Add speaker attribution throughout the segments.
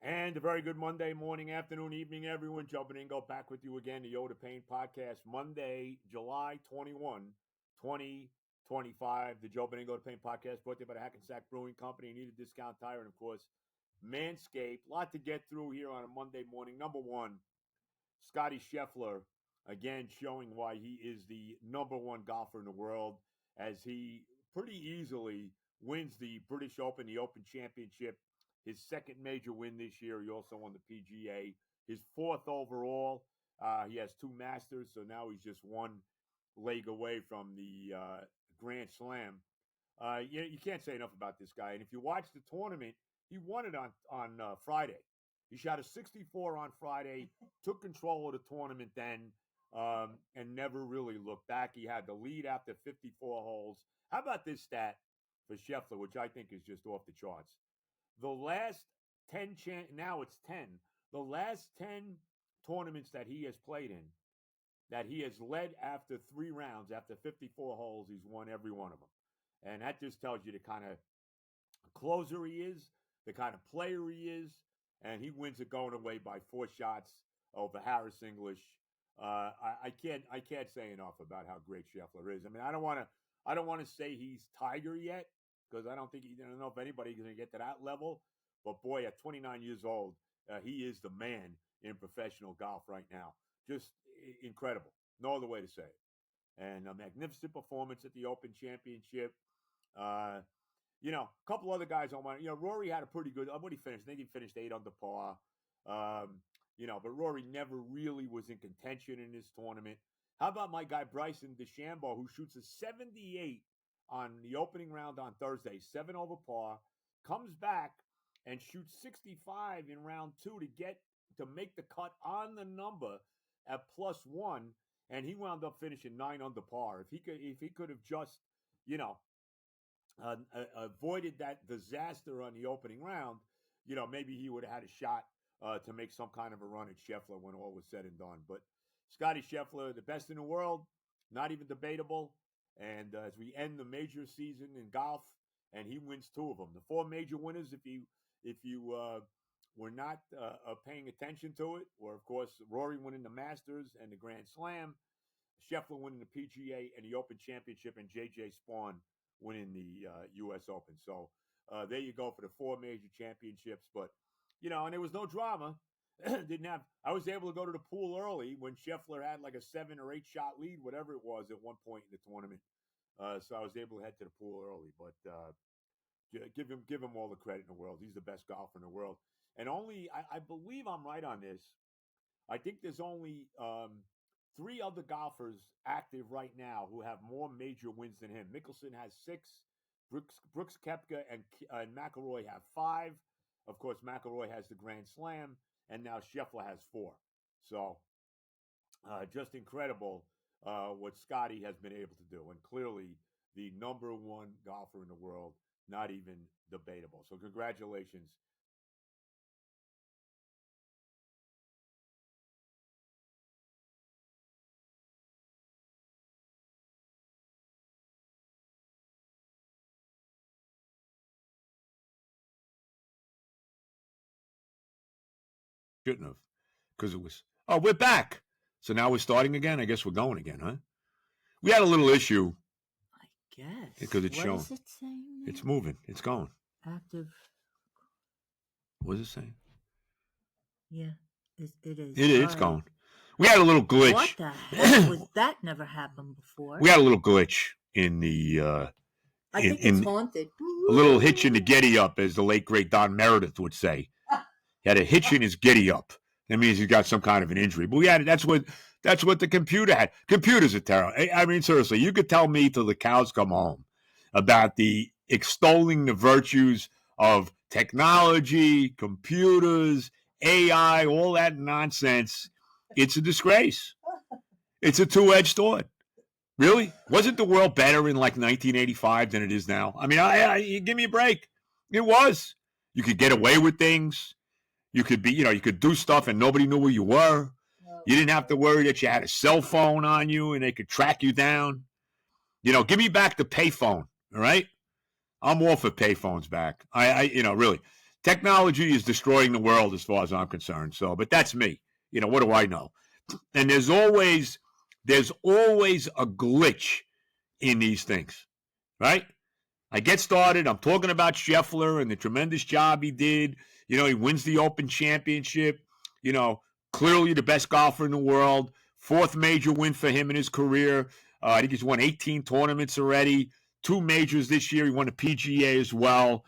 Speaker 1: And a very good Monday morning, afternoon, evening, everyone. Joe Benigno back with you again, the Yoda Pain Podcast, Monday, July 21, 2025. The Joe Benigno Pain Podcast brought to you by the Hackensack Brewing Company. Need a discount tire, and of course, Manscaped. A lot to get through here on a Monday morning. Number one, Scottie Scheffler, again, showing why he is the number one golfer in the world as he pretty easily wins the British Open, the Open Championship, his second major win this year. He also won the PGA, his fourth overall. He has two Masters, so now he's just one leg away from the Grand Slam. You can't say enough about this guy. And if you watch the tournament, he won it on Friday. He shot a 64 on Friday, took control of the tournament then, and never really looked back. He had the lead after 54 holes. How about this stat for Scheffler, which I think is just off the charts? The last 10, now it's 10, the last 10 tournaments that he has played in, that he has led after 3 rounds, after 54 holes, he's won every one of them. And that just tells you the kind of closer he is, the kind of player he is, and he wins it going away by 4 shots over Harris English. I can't say enough about how great Scheffler is. I mean, I don't want to say he's Tiger yet because I don't know if anybody's going to get to that level. But boy, at 29 years old, he is the man in professional golf right now. Just incredible. No other way to say it. And a magnificent performance at the Open Championship. A couple other guys on my, Rory had a pretty good, what he finished? I think he finished 8 under par. But Rory never really was in contention in this tournament. How about my guy Bryson DeChambeau, who shoots a 78 on the opening round on Thursday, 7 over par, comes back and shoots 65 in round 2 to make the cut on the number at +1, and he wound up finishing 9 under par. If he could have just, avoided that disaster on the opening round, maybe he would have had a shot to make some kind of a run at Scheffler when all was said and done. But Scottie Scheffler, the best in the world, not even debatable. And as we end the major season in golf, and he wins 2 of them, the 4 major winners. If you were not paying attention to it, or of course Rory winning the Masters and the Grand Slam, Scheffler winning the PGA and the Open Championship, and J.J. Spawn winning the U.S. Open. So there you go for the 4 major championships. But, and there was no drama. I was able to go to the pool early when Scheffler had like a 7 or 8 shot lead, whatever it was, at one point in the tournament. So I was able to head to the pool early. But give him all the credit in the world. He's the best golfer in the world. And I believe I'm right on this. I think there's only 3 other golfers active right now who have more major wins than him. Mickelson has 6. Brooks Koepka and McIlroy have 5. Of course, McIlroy has the Grand Slam, and now Scheffler has 4. So just incredible what Scottie has been able to do. And clearly the number one golfer in the world, not even debatable. So congratulations. Shouldn't have, because it was. Oh, we're back. So now we're starting again. I guess we're going again, huh? We had a little issue.
Speaker 2: I guess.
Speaker 1: Because it's showing.
Speaker 2: What is it saying?
Speaker 1: It's moving. It's going.
Speaker 2: Active.
Speaker 1: What is it saying?
Speaker 2: Yeah, it is.
Speaker 1: It is. It's going. We had a little glitch.
Speaker 2: What the heck was that? Never happened before.
Speaker 1: We had a little glitch in the.
Speaker 2: I think it's haunted.
Speaker 1: A little hitch in the giddy up, as the late great Don Meredith would say. He had a hitch in his giddy up. That means he's got some kind of an injury. But we had that's what the computer had. Computers are terrible. I mean, seriously, you could tell me till the cows come home about the extolling the virtues of technology, computers, AI, all that nonsense. It's a disgrace. It's a two-edged sword. Really? Wasn't the world better in like 1985 than it is now? I mean, I give me a break. It was. You could get away with things. You could be, you could do stuff and nobody knew where you were. You didn't have to worry that you had a cell phone on you and they could track you down. Give me back the payphone, all right? I'm all for payphones back. Really. Technology is destroying the world as far as I'm concerned. So, but that's me. What do I know? And there's always a glitch in these things, right? I get started. I'm talking about Scheffler and the tremendous job he did. He wins the Open Championship. Clearly the best golfer in the world. 4th major win for him in his career. I think he's won 18 tournaments already. 2 majors this year. He won the PGA as well.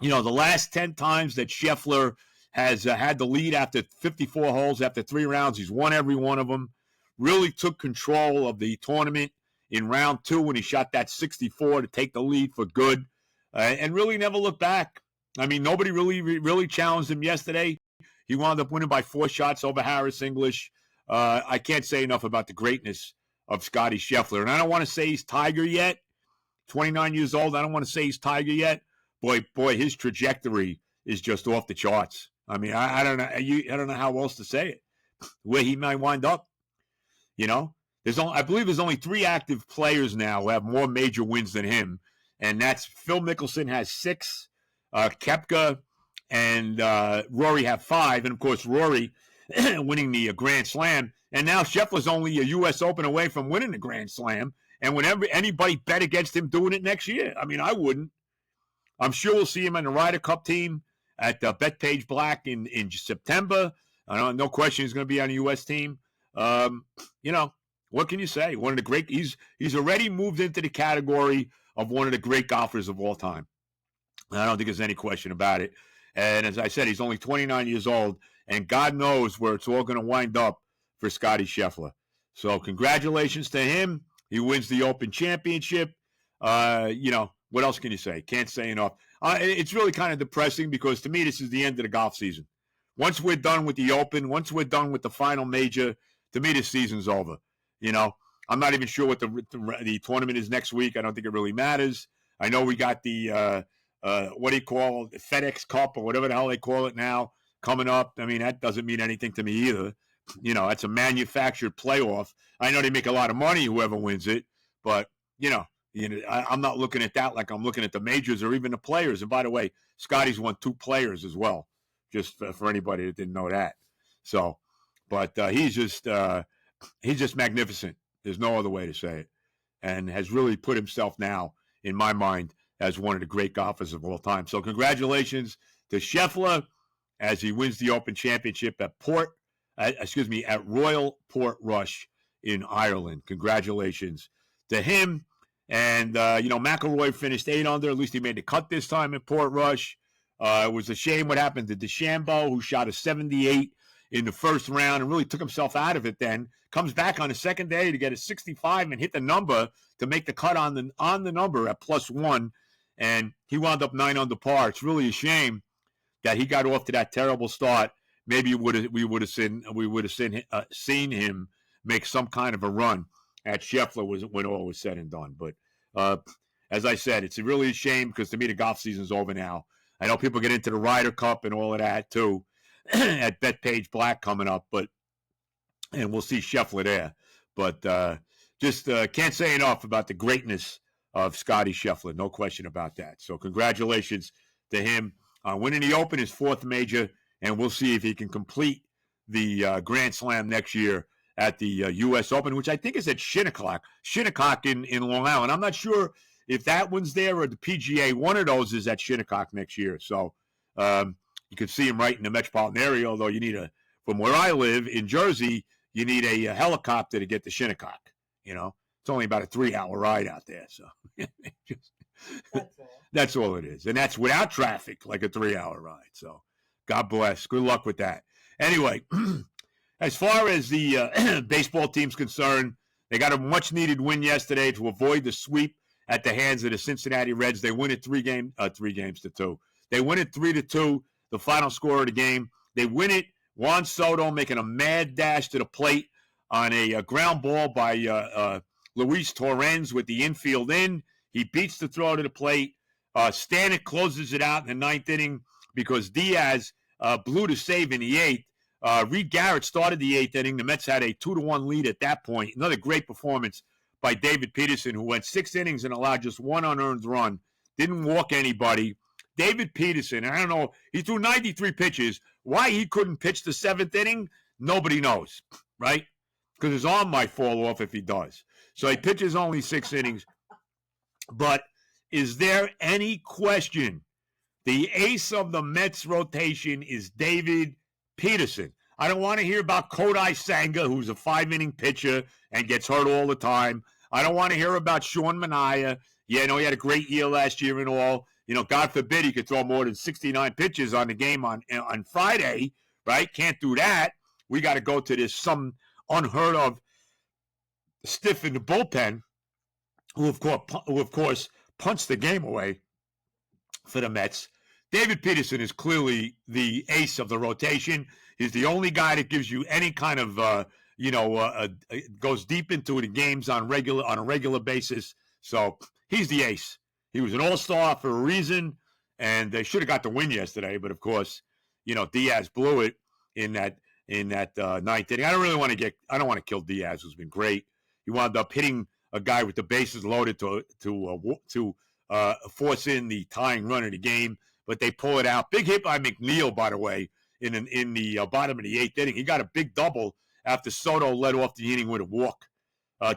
Speaker 1: The last 10 times that Scheffler has had the lead after 54 holes, after 3 rounds, he's won every one of them. Really took control of the tournament in round 2 when he shot that 64 to take the lead for good, and really never looked back. I mean, nobody really challenged him yesterday. He wound up winning by 4 shots over Harris English. I can't say enough about the greatness of Scottie Scheffler. And I don't want to say he's Tiger yet. 29 years old. I don't want to say he's Tiger yet. Boy, his trajectory is just off the charts. I mean, I don't know. I don't know how else to say it. Where he might wind up. I believe there's only 3 active players now who have more major wins than him, and that's Phil Mickelson has 6, Koepka and Rory have 5, and of course Rory winning the Grand Slam, and now Scheffler's only a U.S. Open away from winning the Grand Slam, and whenever anybody bet against him doing it next year, I mean, I wouldn't. I'm sure we'll see him on the Ryder Cup team at Bethpage Black in September. No question he's going to be on the U.S. team. What can you say? One of the great. He's already moved into the category of one of the great golfers of all time. I don't think there's any question about it. And as I said, he's only 29 years old, and God knows where it's all going to wind up for Scottie Scheffler. So congratulations to him. He wins the Open Championship. What else can you say? Can't say enough. It's really kind of depressing because to me, this is the end of the golf season. Once we're done with the Open, once we're done with the final major, to me, this season's over. I'm not even sure what the tournament is next week. I don't think it really matters. I know we got the, what do you call it, FedEx Cup or whatever the hell they call it now coming up. I mean, that doesn't mean anything to me either. That's a manufactured playoff. I know they make a lot of money, whoever wins it, but, I'm not looking at that like I'm looking at the majors or even the players. And by the way, Scottie's won 2 players as well, just for anybody that didn't know that. So, but he's just magnificent. There's no other way to say it, and has really put himself now, in my mind, as one of the great golfers of all time. So congratulations to Scheffler as he wins the Open Championship at Royal Portrush in Ireland. Congratulations to him. And, McIlroy finished 8 under. At least he made the cut this time at Portrush. It was a shame what happened to DeChambeau, who shot a 78 in the first round and really took himself out of it then. Comes back on the second day to get a 65 and hit the number to make the cut on the number at +1. And he wound up 9 under par. It's really a shame that he got off to that terrible start. Maybe we would have seen him make some kind of a run at Scheffler when all was said and done. But as I said, it's really a shame because to me the golf season's over now. I know people get into the Ryder Cup and all of that too at Bethpage Black coming up, and we'll see Scheffler there. But just can't say enough about the greatness of Scottie Scheffler. No question about that. So congratulations to him on winning the Open, his 4th major, and we'll see if he can complete the Grand Slam next year at the U.S. Open, which I think is at Shinnecock in Long Island. I'm not sure if that one's there or the PGA. One of those is at Shinnecock next year. So you could see him right in the metropolitan area, although you need from where I live in Jersey, you need a helicopter to get to Shinnecock. It's only about a 3-hour ride out there. So that's all it is. And that's without traffic, like a 3-hour ride. So God bless. Good luck with that. Anyway, as far as the baseball team's concerned, they got a much-needed win yesterday to avoid the sweep at the hands of the Cincinnati Reds. They win it 3 games to 2. They win it 3-2, the final score of the game. They win it. Juan Soto making a mad dash to the plate on a ground ball by Luis Torrens with the infield in. He beats the throw to the plate. Stanek closes it out in the 9th inning because Diaz blew the save in the 8th. Reed Garrett started the 8th inning. The Mets had a 2-1 lead at that point. Another great performance by David Peterson, who went 6 innings and allowed just 1 unearned run. Didn't walk anybody. David Peterson, and I don't know, he threw 93 pitches. Why he couldn't pitch the 7th inning, nobody knows, right? Because his arm might fall off if he does. So he pitches only 6 innings. But is there any question the ace of the Mets rotation is David Peterson? I don't want to hear about Kodai Senga, who's a 5-inning pitcher and gets hurt all the time. I don't want to hear about Sean Manaea. Yeah, I know he had a great year last year and all. God forbid he could throw more than 69 pitches on the game on Friday, right? Can't do that. We got to go to this some unheard of stiff in the bullpen, who of course punched the game away for the Mets. David Peterson is clearly the ace of the rotation. He's the only guy that gives you any kind of goes deep into the games on a regular basis. So he's the ace. He was an all-star for a reason, and they should have got the win yesterday. But of course, Diaz blew it in that 9th inning. I don't want to kill Diaz, who's been great. He wound up hitting a guy with the bases loaded to force in the tying run of the game, but they pull it out. Big hit by McNeil, by the way, in the bottom of the 8th inning. He got a big double after Soto led off the inning with a walk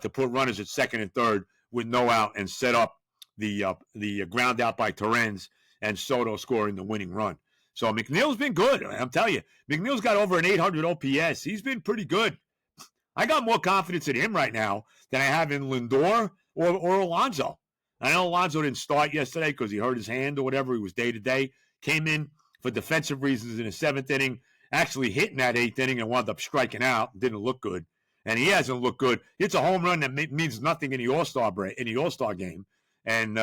Speaker 1: to put runners at 2nd and 3rd with no out and set up the ground out by Torrens and Soto scoring the winning run. So McNeil's been good. I'm telling you, McNeil's got over an 800 OPS. He's been pretty good. I got more confidence in him right now than I have in Lindor or Alonso. I know Alonso didn't start yesterday because he hurt his hand or whatever. He was day-to-day. Came in for defensive reasons in the 7th inning, actually hit in that 8th inning and wound up striking out. Didn't look good. And he hasn't looked good. It's a home run that means nothing in the All-Star game. And,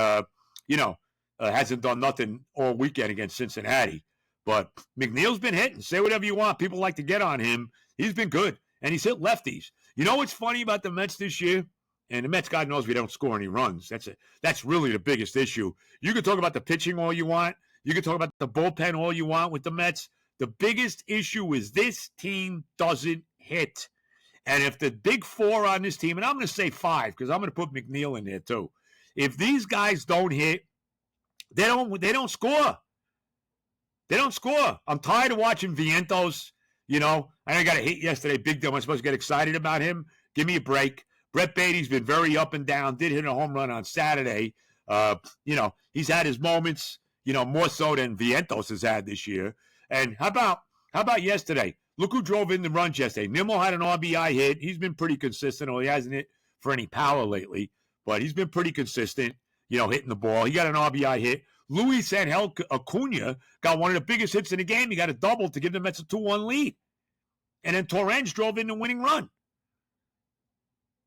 Speaker 1: hasn't done nothing all weekend against Cincinnati. But McNeil's been hitting. Say whatever you want. People like to get on him. He's been good. And he's hit lefties. You know what's funny about the Mets this year? And the Mets, God knows we don't score any runs. That's really the biggest issue. You can talk about the pitching all you want. You can talk about the bullpen all you want with the Mets. The biggest issue is this team doesn't hit. And if the big 4 on this team, and I'm going to say 5 because I'm going to put McNeil in there too. If these guys don't hit, they don't score. They don't score. I'm tired of watching Vientos. I know I got a hit yesterday. Big deal. Am I supposed to get excited about him? Give me a break. Brett Beatty's been very up and down. Did hit a home run on Saturday. He's had his moments, more so than Vientos has had this year. And how about yesterday? Look who drove in the runs yesterday. Nimmo had an RBI hit. He's been pretty consistent. He hasn't hit for any power lately, but he's been pretty consistent, hitting the ball. He got an RBI hit. Luis Angel Acuna got one of the biggest hits in the game. He got a double to give the Mets a 2-1 lead. And then Torrens drove in the winning run.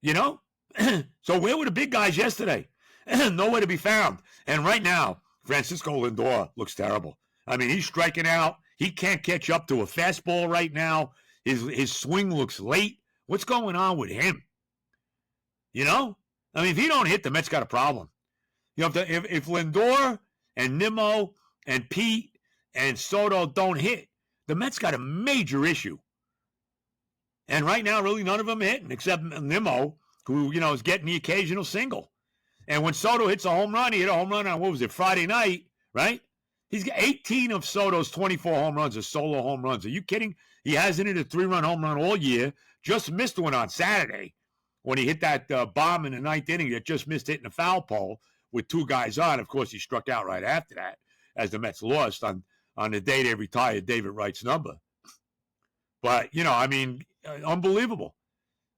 Speaker 1: So where were the big guys yesterday? Nowhere to be found. And right now, Francisco Lindor looks terrible. I mean, he's striking out. He can't catch up to a fastball right now. His swing looks late. What's going on with him? I mean, if he don't hit, the Mets got a problem. If Lindor and Nimmo and Pete and Soto don't hit, the Mets got a major issue. And right now, really none of them are hitting except Nimmo, who, is getting the occasional single. And when Soto hits a home run, he hit a home run on, Friday night, right? He's got 18 of Soto's 24 home runs are solo home runs. Are you kidding? He hasn't hit a 3-run home run all year. Just missed one on Saturday when he hit that bomb in the 9th inning that just missed hitting the foul pole with 2 guys on. Of course, he struck out right after that as the Mets lost on the day they retired David Wright's number. But, unbelievable.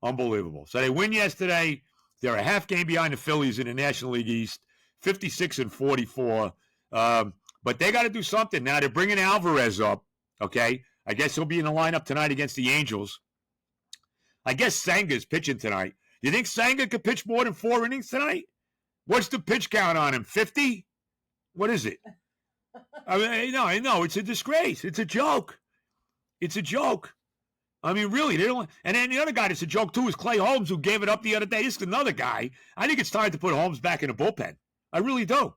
Speaker 1: Unbelievable. So they win yesterday. They're a half game behind the Phillies in the National League East, 56-44. But they got to do something. Now they're bringing Alvarez up, okay? I guess he'll be in the lineup tonight against the Angels. I guess Sanga's pitching tonight. You think Sanga could pitch more than 4 innings tonight? What's the pitch count on him, 50? What is it? I know. It's a disgrace. It's a joke. It's a joke. I mean, really, they don't. And then the other guy that's a joke, too, is Clay Holmes, who gave it up the other day. This is another guy. I think it's time to put Holmes back in the bullpen. I really do.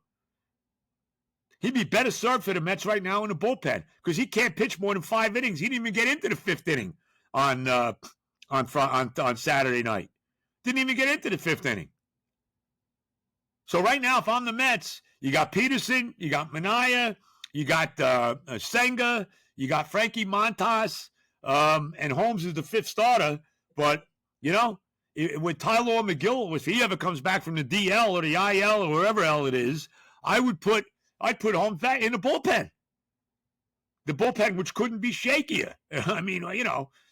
Speaker 1: He'd be better served for the Mets right now in the bullpen because he can't pitch more than 5 innings. He didn't even get into the 5th inning on Saturday night. Didn't even get into the 5th inning. So right now, if I'm the Mets, you got Peterson, you got Manaea, You got Senga. You got Frankie Montas. And Holmes is the fifth starter. But, with Tyler McGill, if he ever comes back from the DL or the IL or wherever hell it is, I'd put Holmes back in the bullpen. The bullpen, which couldn't be shakier. I mean,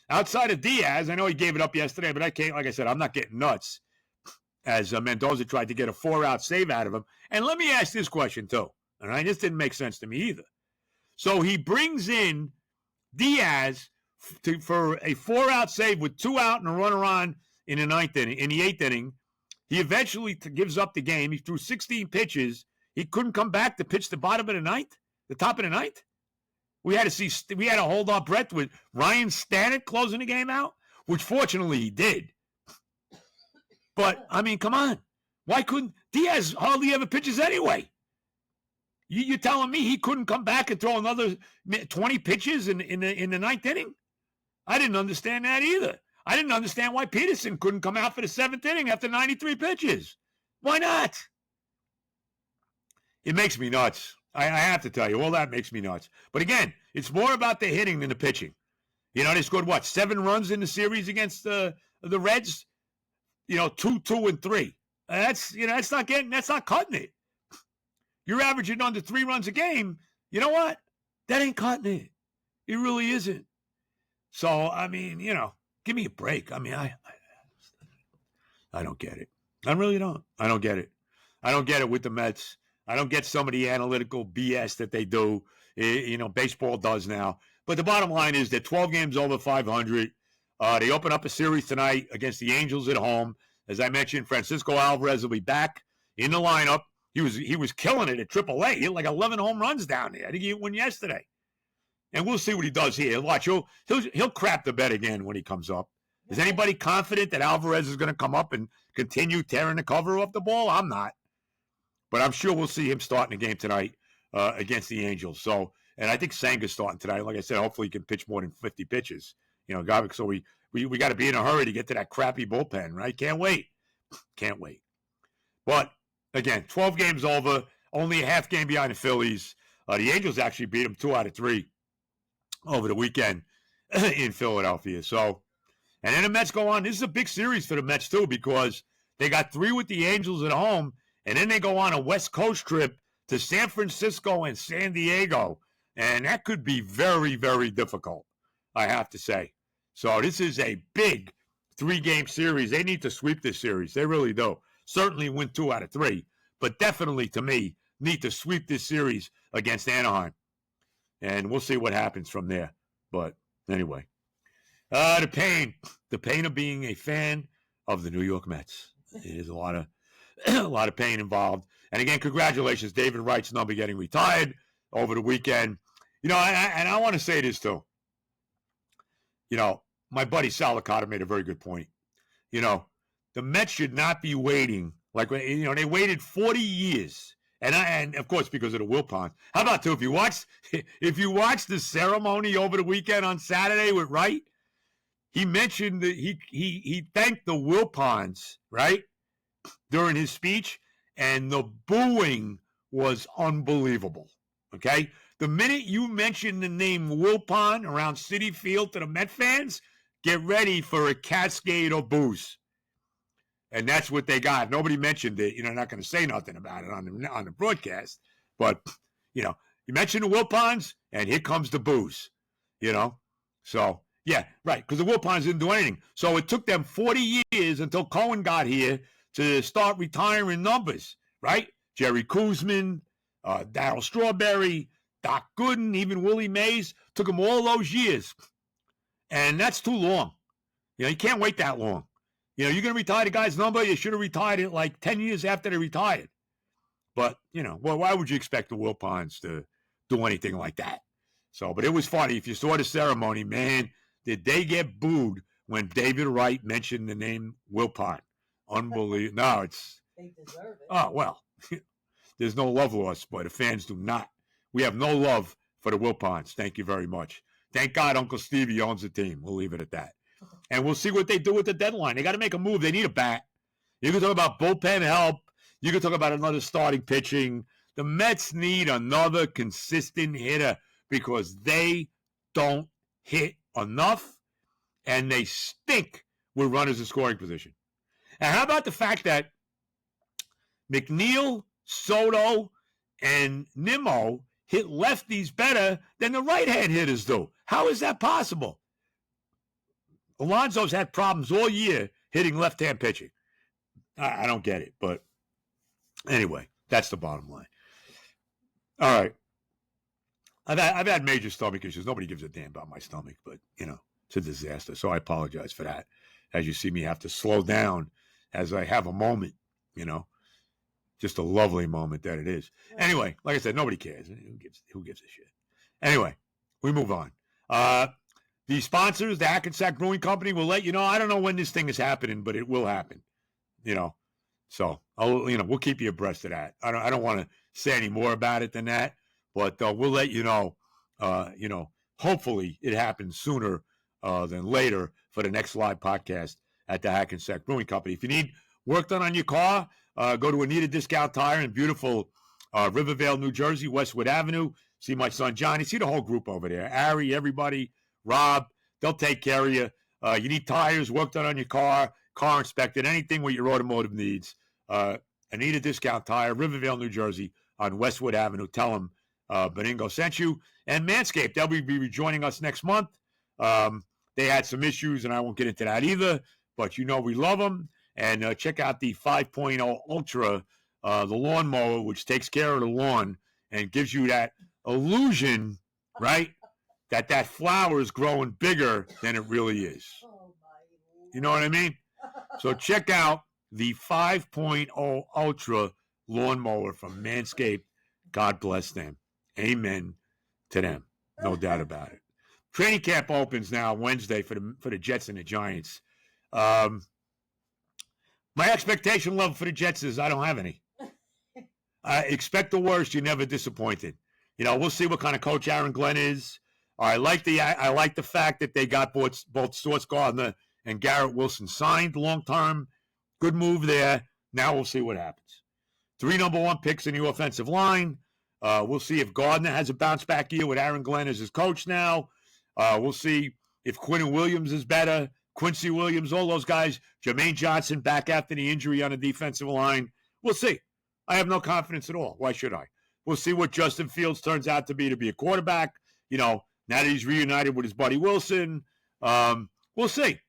Speaker 1: outside of Diaz, I know he gave it up yesterday, but I can't, like I said, I'm not getting nuts as Mendoza tried to get a 4-out save out of him. And let me ask this question, too. All right, this didn't make sense to me either. So he brings in Diaz for a 4-out save with 2 out and a runner on in the 8th inning. He eventually gives up the game. He threw 16 pitches. He couldn't come back to pitch the bottom of the 9th, the top of the 9th. We had to hold our breath with Ryan Stanek closing the game out, which fortunately he did. But, I mean, come on. Why couldn't Diaz hardly ever pitches anyway? You're telling me he couldn't come back and throw another 20 pitches in the 9th inning? I didn't understand that either. I didn't understand why Peterson couldn't come out for the 7th inning after 93 pitches. Why not? It makes me nuts. I have to tell you, all that makes me nuts. But again, it's more about the hitting than the pitching. They scored, 7 runs in the series against the Reds? 2, 2, and 3. That's not cutting it. You're averaging under 3 runs a game. You know what? That ain't cutting it. It really isn't. So, I mean, give me a break. I mean, I don't get it. I really don't. I don't get it. I don't get it with the Mets. I don't get some of the analytical BS that they do. Baseball does now. But the bottom line is they're 12 games over 500. They open up a series tonight against the Angels at home. As I mentioned, Francisco Alvarez will be back in the lineup. He was killing it at AAA. He had like 11 home runs down there. I think he hit one yesterday. And we'll see what he does here. Watch, he'll crap the bed again when he comes up. Is anybody confident that Alvarez is going to come up and continue tearing the cover off the ball? I'm not. But I'm sure we'll see him starting the game tonight against the Angels. So, and I think Sanga's starting tonight. Like I said, hopefully he can pitch more than 50 pitches. So we got to be in a hurry to get to that crappy bullpen, right? Can't wait. Can't wait. But, again, 12 games over, only a half game behind the Phillies. The Angels actually beat them 2 out of 3 over the weekend in Philadelphia. So, and then the Mets go on. This is a big series for the Mets, too, because they got 3 with the Angels at home, and then they go on a West Coast trip to San Francisco and San Diego. And that could be very, very difficult, I have to say. So this is a big 3-game series. They need to sweep this series. They really do. Certainly win 2 out of 3. But definitely, to me, need to sweep this series against Anaheim. And we'll see what happens from there. But anyway, the pain of being a fan of the New York Mets. It is a lot of pain involved. And again, congratulations, David Wright's number getting retired over the weekend. And I want to say this too. My buddy Sal Licata made a very good point. The Mets should not be waiting. Like, they waited 40 years. And of course, because of the Wilpons. How about, too, if you watch the ceremony over the weekend on Saturday with Wright, he mentioned that he thanked the Wilpons, right, during his speech, and the booing was unbelievable, okay? The minute you mention the name Wilpon around Citi Field to the Met fans, get ready for a cascade of boos. And that's what they got. Nobody mentioned it. Not going to say nothing about it on the broadcast. But, you mention the Wilpons, and here comes the boos, So, yeah, right, because the Wilpons didn't do anything. So it took them 40 years until Cohen got here to start retiring numbers, right? Jerry Koosman, Darryl Strawberry, Doc Gooden, even Willie Mays. Took them all those years. And that's too long. You can't wait that long. You're going to retire the guy's number. You should have retired it like 10 years after they retired. But, why would you expect the Wilpons to do anything like that? So, but it was funny. If you saw the ceremony, man, did they get booed when David Wright mentioned the name Wilpon? Unbelievable. No,
Speaker 2: They deserve it.
Speaker 1: Oh, well, there's no love lost, but the fans do not. We have no love for the Wilpons. Thank you very much. Thank God Uncle Stevie owns the team. We'll leave it at that. And we'll see what they do with the deadline. They got to make a move. They need a bat. You can talk about bullpen help. You can talk about another starting pitching. The Mets need another consistent hitter because they don't hit enough and they stink with runners in scoring position. And how about the fact that McNeil, Soto, and Nimmo hit lefties better than the right-hand hitters do? How is that possible? Alonso's had problems all year hitting left-hand pitching. I don't get it, but anyway, that's the bottom line. All right. I've had major stomach issues. Nobody gives a damn about my stomach, but, it's a disaster. So I apologize for that. As you see me have to slow down as I have a moment, just a lovely moment that it is. Anyway, like I said, nobody cares. Who gives a shit? Anyway, we move on. The sponsors, the Hackensack Brewing Company, will let you know. I don't know when this thing is happening, but it will happen. So we'll keep you abreast of that. I don't want to say any more about it than that, but we'll let you know. Hopefully it happens sooner than later for the next live podcast at the Hackensack Brewing Company. If you need work done on your car, go to Anita Discount Tire in beautiful Rivervale, New Jersey, Westwood Avenue. See my son Johnny. See the whole group over there. Ari, everybody, Rob. They'll take care of you. You need tires, work done on your car inspected, anything with your automotive needs. Anita Discount Tire, Rivervale, New Jersey, on Westwood Avenue. Tell them Benigno sent you. And Manscaped, they'll be rejoining us next month. They had some issues, and I won't get into that either, but we love them. And check out the 5.0 Ultra, the lawnmower, which takes care of the lawn and gives you that illusion, right, that flower is growing bigger than it really is. You know what I mean? So check out the 5.0 Ultra lawnmower from Manscaped. God bless them. Amen to them. No doubt about it. Training camp opens now Wednesday for the Jets and the Giants. My expectation level for the Jets is I don't have any. I expect the worst. You're never disappointed. We'll see what kind of coach Aaron Glenn is. I like the fact that they got both Sauce Gardner and Garrett Wilson signed long-term. Good move there. Now we'll see what happens. 3 number 1 picks in the offensive line. We'll see if Gardner has a bounce-back year with Aaron Glenn as his coach now. We'll see if Quinn Williams is better. Quincy Williams, all those guys. Jermaine Johnson back after the injury on the defensive line. We'll see. I have no confidence at all. Why should I? We'll see what Justin Fields turns out to be a quarterback. Now that he's reunited with his buddy Wilson. We'll see.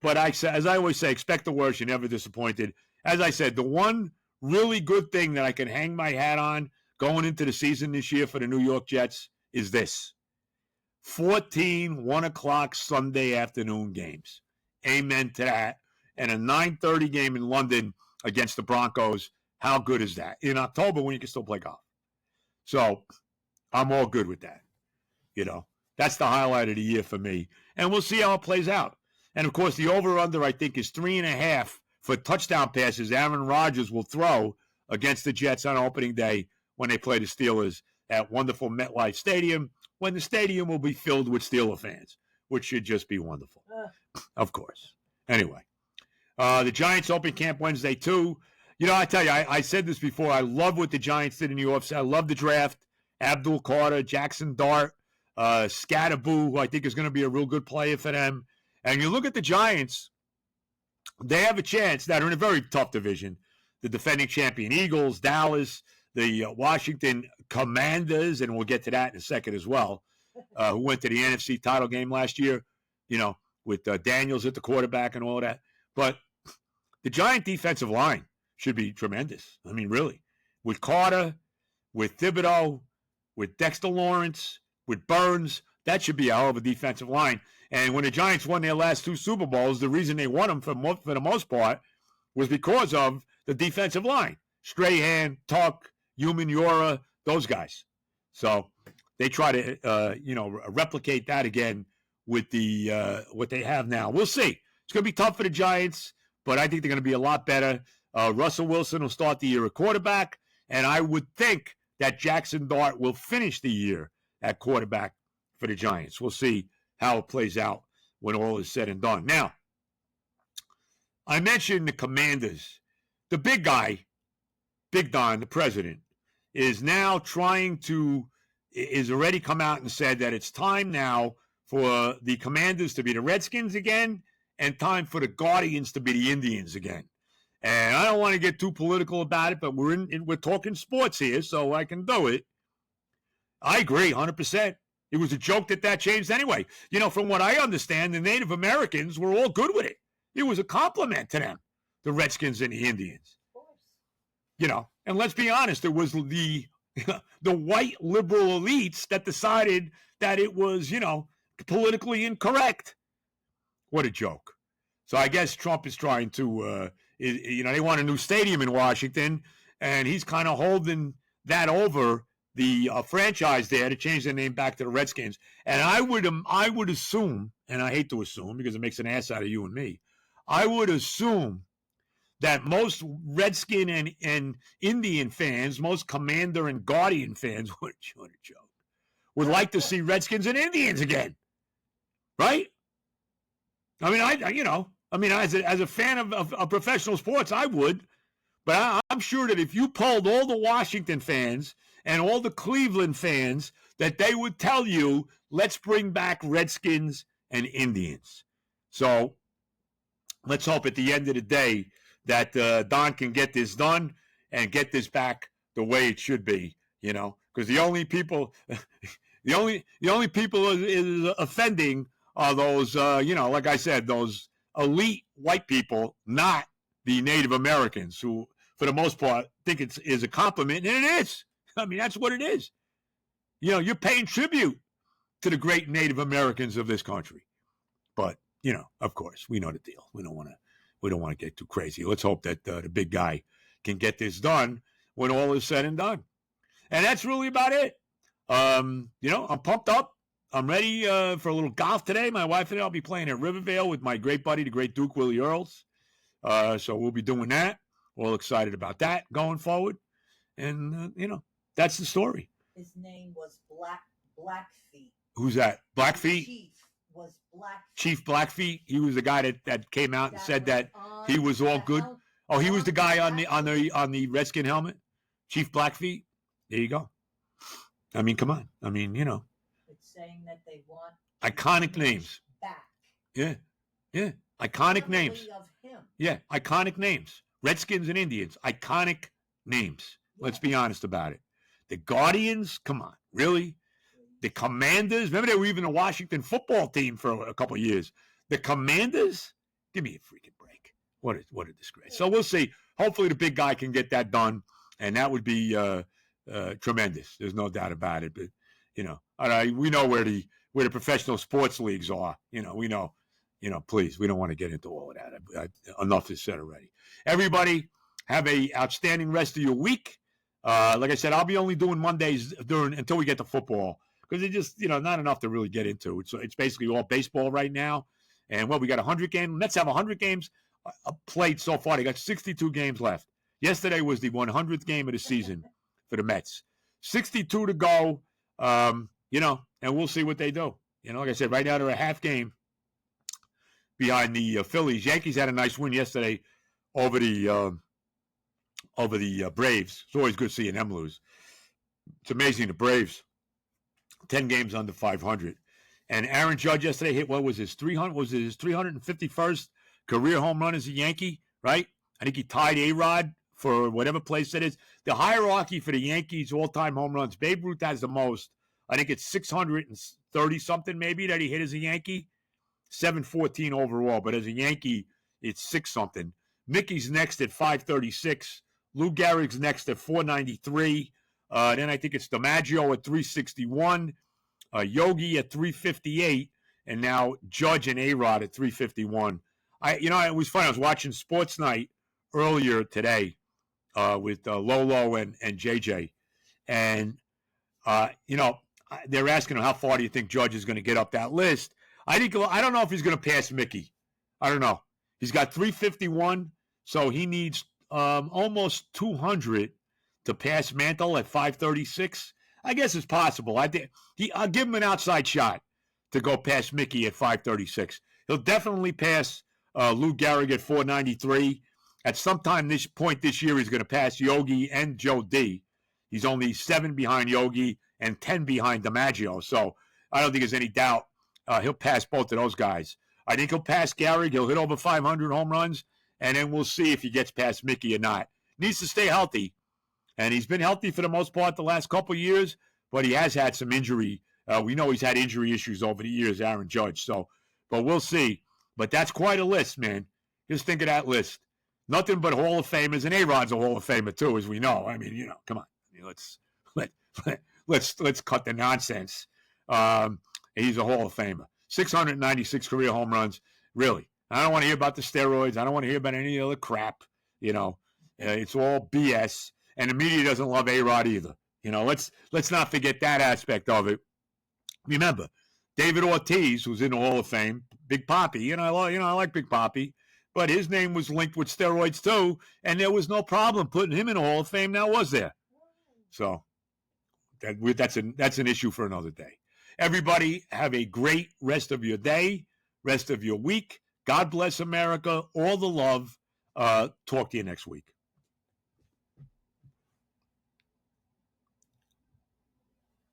Speaker 1: But as I always say, expect the worst. You're never disappointed. As I said, the one really good thing that I can hang my hat on going into the season this year for the New York Jets is this. 14 1 o'clock Sunday afternoon games. Amen to that. And a 9:30 game in London against the Broncos. How good is that? In October when you can still play golf. So I'm all good with that. That's the highlight of the year for me. And we'll see how it plays out. And, of course, the over-under, I think, is 3.5 for touchdown passes Aaron Rodgers will throw against the Jets on opening day when they play the Steelers at wonderful MetLife Stadium, when the stadium will be filled with Steeler fans, which should just be wonderful, of course. Anyway, the Giants open camp Wednesday, too. I tell you, I said this before. I love what the Giants did in the offseason. I love the draft. Abdul Carter, Jackson Dart, Scatterboo, who I think is going to be a real good player for them. And you look at the Giants, they have a chance. That are in a very tough division. The defending champion Eagles, Dallas, the Washington Commanders, and we'll get to that in a second as well, who went to the NFC title game last year, with Daniels at the quarterback and all that. But the Giant defensive line should be tremendous. I mean, really. With Carter, with Thibodeau, with Dexter Lawrence, with Burns, that should be a hell of a defensive line. And when the Giants won their last 2 Super Bowls, the reason they won them for the most part was because of the defensive line. Strahan, Tuck, Human Yora, those guys. So they try to, replicate that again with the what they have now. We'll see. It's going to be tough for the Giants, but I think they're going to be a lot better. Russell Wilson will start the year at quarterback, and I would think that Jackson Dart will finish the year at quarterback for the Giants. We'll see how it plays out when all is said and done. Now, I mentioned the Commanders. The big guy, Big Don, the president, is now is already come out and said that it's time now for the Commanders to be the Redskins again and time for the Guardians to be the Indians again. And I don't want to get too political about it, but we're talking sports here, so I can do it. I agree 100%. It was a joke that changed anyway. From what I understand, the Native Americans were all good with it. It was a compliment to them, the Redskins and the Indians.
Speaker 2: Of course.
Speaker 1: And let's be honest, it was the white liberal elites that decided that it was, politically incorrect. What a joke. So I guess Trump is trying to, they want a new stadium in Washington, and he's kind of holding that over the franchise there to change their name back to the Redskins. And I would assume, and I hate to assume because it makes an ass out of you and me, I would assume that most Redskin and Indian fans, most Commander and Guardian fans, what a joke, would like to see Redskins and Indians again, right? I mean, as a fan of professional sports, I would, but I'm sure that if you polled all the Washington fans and all the Cleveland fans, that they would tell you, let's bring back Redskins and Indians. So let's hope at the end of the day that Don can get this done and get this back the way it should be, because the only people is offending are those, like I said, those elite white people, not the Native Americans, who, for the most part, think it is a compliment, and it is. I mean, that's what it is. You're paying tribute to the great Native Americans of this country. But, of course, we know the deal. We don't want to get too crazy. Let's hope that the big guy can get this done when all is said and done. And that's really about it. I'm pumped up. I'm ready for a little golf today. My wife and I will be playing at Rivervale with my great buddy, the great Duke Willie Earls. So we'll be doing that. We're all excited about that going forward. And, that's the story.
Speaker 2: His name was Blackfeet.
Speaker 1: Who's that? Blackfeet?
Speaker 2: Chief was Blackfeet.
Speaker 1: Chief Blackfeet. He was the guy that came out and said that he was all good. Oh, he was the guy on the Redskin helmet? Chief Blackfeet? There you go. I mean, come on. I mean,
Speaker 2: It's saying that they want
Speaker 1: iconic names.
Speaker 2: Back.
Speaker 1: Yeah. Iconic names.
Speaker 2: Of him.
Speaker 1: Yeah, iconic names. Redskins and Indians. Iconic names. Let's be honest about it. The Guardians, come on, really? The Commanders, remember they were even a Washington football team for a couple of years. The Commanders, give me a freaking break. What a disgrace. So we'll see. Hopefully the big guy can get that done, and that would be tremendous. There's no doubt about it. But we know where the professional sports leagues are. We know. Please, we don't want to get into all of that. Enough is said already. Everybody, have a outstanding rest of your week. Like I said, I'll be only doing Mondays until we get to football, because it's just, not enough to really get into. It's basically all baseball right now. And, we got 100 games. Mets have 100 games played so far. They got 62 games left. Yesterday was the 100th game of the season for the Mets. 62 to go, and we'll see what they do. Like I said, right now they're a half game behind the Phillies. Yankees had a nice win yesterday over the Braves. It's always good seeing them lose. It's amazing, the Braves, 10 games under 500. And Aaron Judge yesterday hit, what was his 351st career home run as a Yankee, right? I think he tied A-Rod for whatever place it is. The hierarchy for the Yankees all-time home runs, Babe Ruth has the most. I think it's 630-something maybe that he hit as a Yankee. 714 overall, but as a Yankee, it's 6-something. Mickey's next at 536. Lou Gehrig's next at 493. Then I think it's DiMaggio at 361. Yogi at 358. And now Judge and A-Rod at 351. It was funny. I was watching Sports Night earlier today with Lolo and JJ. And, they're asking him, how far do you think Judge is going to get up that list? I don't know if he's going to pass Mickey. I don't know. He's got 351, so he needs almost 200 to pass Mantle at 536. I guess it's possible. I'll give him an outside shot to go past Mickey at 536. He'll definitely pass Lou Gehrig at 493. At some time this year, he's going to pass Yogi and Joe D. He's only 7 behind Yogi and 10 behind DiMaggio. So I don't think there's any doubt he'll pass both of those guys. I think he'll pass Gehrig. He'll hit over 500 home runs, and then we'll see if he gets past Mickey or not. Needs to stay healthy, and he's been healthy for the most part the last couple of years, but he has had some injury. We know he's had injury issues over the years, Aaron Judge. So, but we'll see. But that's quite a list, man. Just think of that list. Nothing but Hall of Famers, and A-Rod's a Hall of Famer too, as we know. I mean, come on. Let's cut the nonsense. He's a Hall of Famer. 696 career home runs. Really, I don't want to hear about the steroids. I don't want to hear about any other crap. It's all BS. And the media doesn't love A-Rod either. Let's not forget that aspect of it. Remember, David Ortiz, who's in the Hall of Fame, Big Papi, I like Big Papi, but his name was linked with steroids too, and there was no problem putting him in the Hall of Fame. Now, was there? So that's an issue for another day. Everybody have a great rest of your day, rest of your week. God bless America. All the love. Talk to you next week.